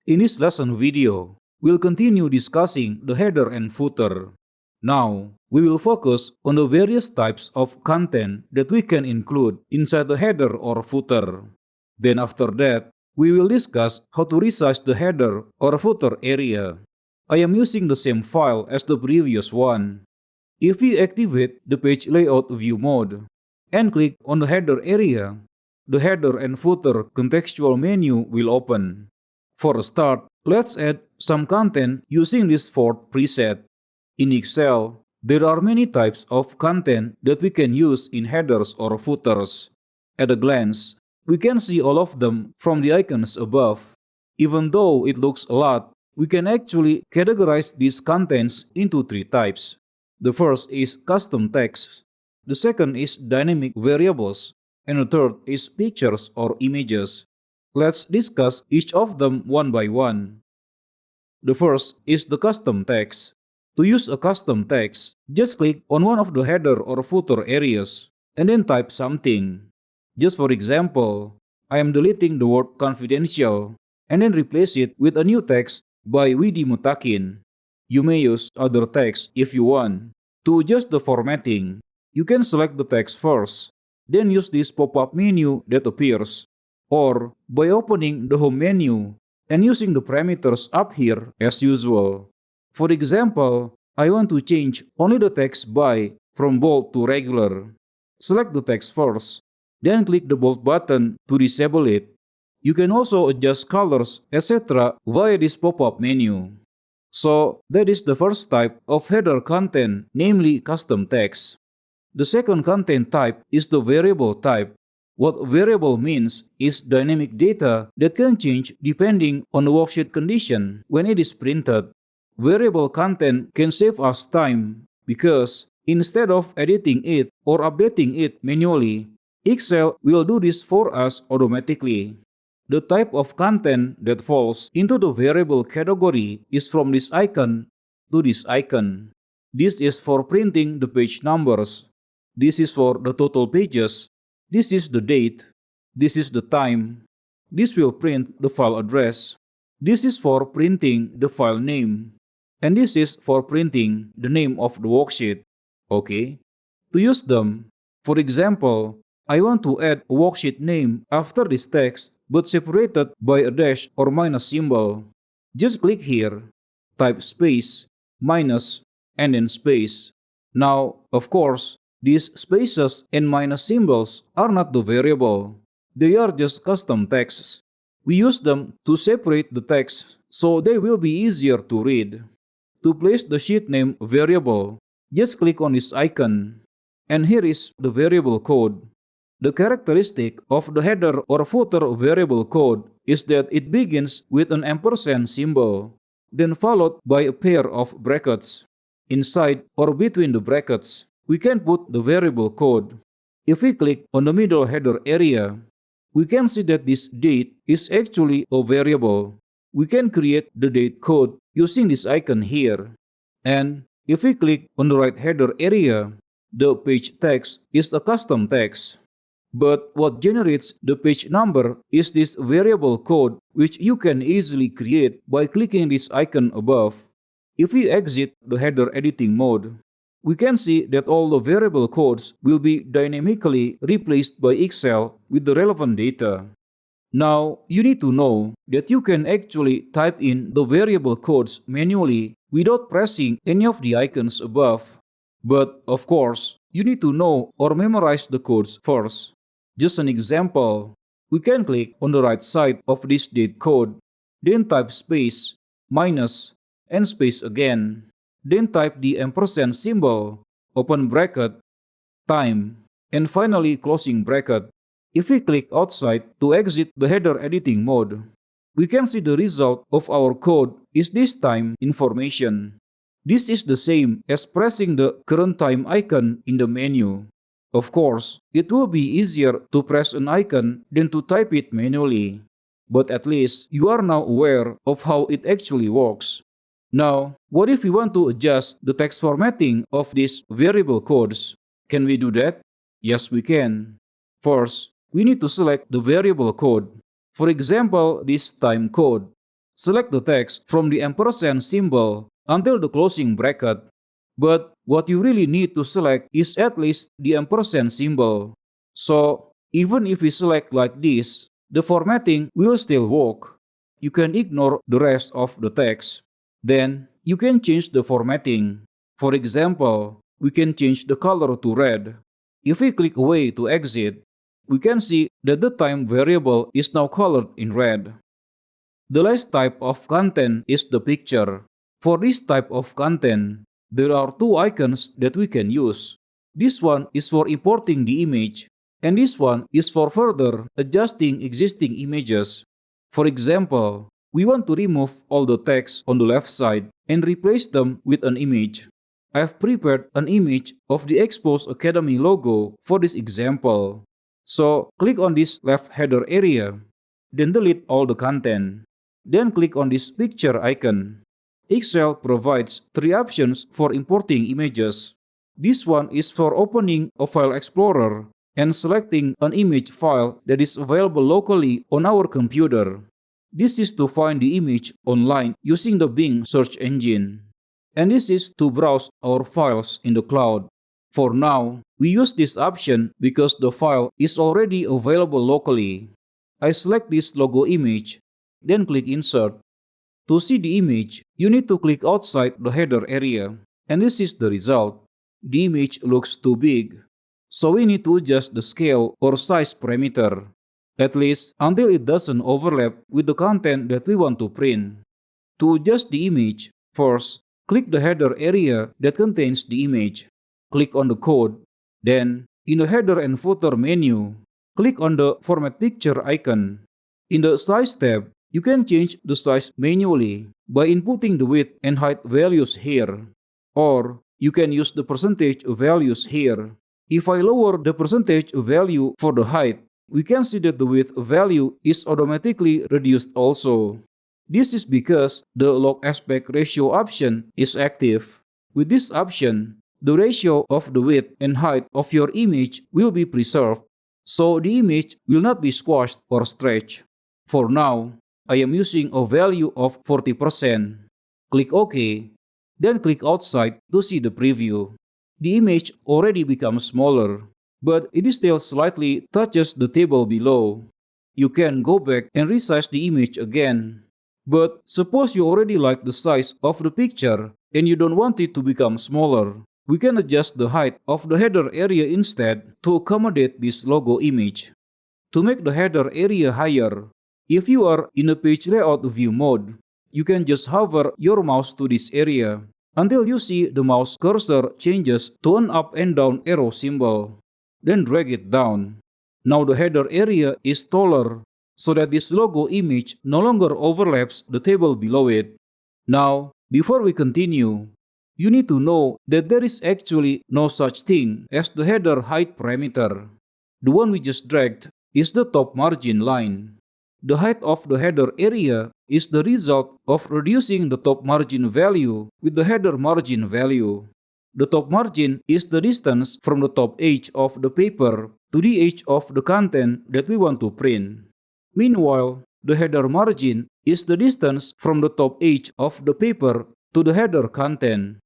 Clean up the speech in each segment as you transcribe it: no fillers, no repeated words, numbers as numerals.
In this lesson video, we'll continue discussing the header and footer. Now, we will focus on the various types of content that we can include inside the header or footer. Then after that, we will discuss how to resize the header or footer area. I am using the same file as the previous one. If you activate the page layout view mode and click on the header area, the header and footer contextual menu will open. For a start, let's add some content using this fourth preset. In Excel, there are many types of content that we can use in headers or footers. At a glance, we can see all of them from the icons above. Even though it looks a lot, we can actually categorize these contents into three types. The first is custom text, the second is dynamic variables, and the third is pictures or images. Let's discuss each of them one by one. The first is the custom text. To use a custom text, just click on one of the header or footer areas and then type something. Just for example, I am deleting the word confidential and then replace it with a new text by Widi Mutakin. You may use other text if you want. To adjust the formatting, you can select the text first, then use this pop-up menu that appears, or by opening the home menu and using the parameters up here as usual. For example, I want to change only the text by from bold to regular. Select the text first, then click the bold button to disable it. You can also adjust colors, etc. via this pop-up menu. So, that is the first type of header content, namely custom text. The second content type is the variable type. What variable means is dynamic data that can change depending on the worksheet condition when it is printed. Variable content can save us time because instead of editing it or updating it manually, Excel will do this for us automatically. The type of content that falls into the variable category is from this icon to this icon. This is for printing the page numbers. This is for the total pages. This is the date. This is the time. This will print the file address. This is for printing the file name. And this is for printing the name of the worksheet. Okay. To use them, for example, I want to add a worksheet name after this text but separated by a dash or minus symbol. Just click here, type space, minus, and then space. Now, of course, these spaces and minus symbols are not the variable. They are just custom texts. We use them to separate the text so they will be easier to read. To place the sheet name variable, just click on this icon. And here is the variable code. The characteristic of the header or footer variable code is that it begins with an ampersand symbol, then followed by a pair of brackets. Inside or between the brackets, we can put the variable code. If we click on the middle header area, we can see that this date is actually a variable. We can create the date code using this icon here. And if we click on the right header area, the page text is a custom text. But what generates the page number is this variable code which you can easily create by clicking this icon above. If we exit the header editing mode, we can see that all the variable codes will be dynamically replaced by Excel with the relevant data. Now, you need to know that you can actually type in the variable codes manually without pressing any of the icons above. But, of course, you need to know or memorize the codes first. Just an example, we can click on the right side of this date code, then type space, minus, and space again. Then type the ampersand symbol, open bracket, time, and finally closing bracket. If we click outside to exit the header editing mode, we can see the result of our code is this time information. This is the same as pressing the current time icon in the menu. Of course, it will be easier to press an icon than to type it manually. But at least you are now aware of how it actually works. Now, what if we want to adjust the text formatting of these variable codes? Can we do that? Yes, we can. First, we need to select the variable code. For example, this time code. Select the text from the ampersand symbol until the closing bracket. But what you really need to select is at least the ampersand symbol. So, even if we select like this, the formatting will still work. You can ignore the rest of the text. Then, you can change the formatting. For example, we can change the color to red. If we click away to exit, we can see that the time variable is now colored in red. The last type of content is the picture. For this type of content, there are two icons that we can use. This one is for importing the image, and this one is for further adjusting existing images. For example, we want to remove all the text on the left side and replace them with an image. I've prepared an image of the Expose Academy logo for this example. So, click on this left header area, then delete all the content. Then click on this picture icon. Excel provides three options for importing images. This one is for opening a file explorer and selecting an image file that is available locally on our computer. This is to find the image online using the Bing search engine. And this is to browse our files in the cloud. For now, we use this option because the file is already available locally. I select this logo image, then click Insert. To see the image, you need to click outside the header area, and this is the result. The image looks too big, so we need to adjust the scale or size parameter, at least until it doesn't overlap with the content that we want to print. To adjust the image, first, click the header area that contains the image. Click on the code, then, in the header and footer menu, click on the Format Picture icon. In the Size tab, you can change the size manually by inputting the width and height values here. Or, you can use the percentage values here. If I lower the percentage value for the height, we can see that the width value is automatically reduced also. This is because the Log Aspect Ratio option is active. With this option, the ratio of the width and height of your image will be preserved, so the image will not be squashed or stretched. For now, I am using a value of 40%. Click OK, then click outside to see the preview. The image already becomes smaller, but it still slightly touches the table below. You can go back and resize the image again. But suppose you already like the size of the picture and you don't want it to become smaller. We can adjust the height of the header area instead to accommodate this logo image. To make the header area higher, if you are in a page layout view mode, you can just hover your mouse to this area until you see the mouse cursor changes to an up and down arrow symbol. Then drag it down. Now the header area is taller, so that this logo image no longer overlaps the table below it. Now, before we continue, you need to know that there is actually no such thing as the header height parameter. The one we just dragged is the top margin line. The height of the header area is the result of reducing the top margin value with the header margin value. The top margin is the distance from the top edge of the paper to the edge of the content that we want to print. Meanwhile, the header margin is the distance from the top edge of the paper to the header content.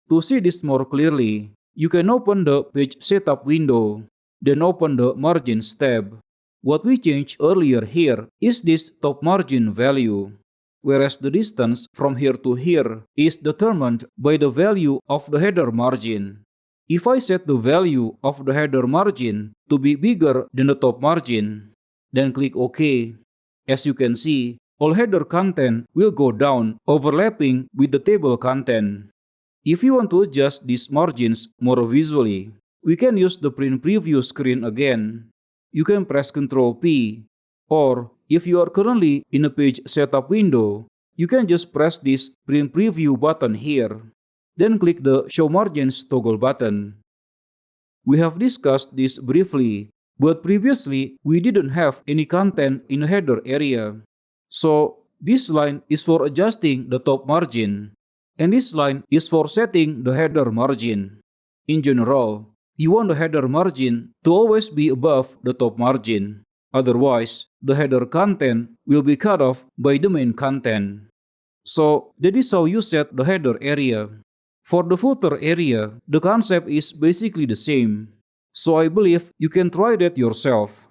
To see this more clearly, you can open the Page Setup window, then open the Margins tab. What we changed earlier here is this top margin value, whereas the distance from here to here is determined by the value of the header margin. If I set the value of the header margin to be bigger than the top margin, then click OK. As you can see, all header content will go down, overlapping with the table content. If you want to adjust these margins more visually, we can use the Print Preview screen again. You can press Ctrl P, or if you are currently in a Page Setup window, you can just press this Print Preview button here. Then click the Show Margins toggle button. We have discussed this briefly, but previously we didn't have any content in the header area. So this line is for adjusting the top margin, and this line is for setting the header margin. In general, you want the header margin to always be above the top margin. Otherwise, the header content will be cut off by the main content. So that is how you set the header area. For the footer area, the concept is basically the same. So I believe you can try that yourself.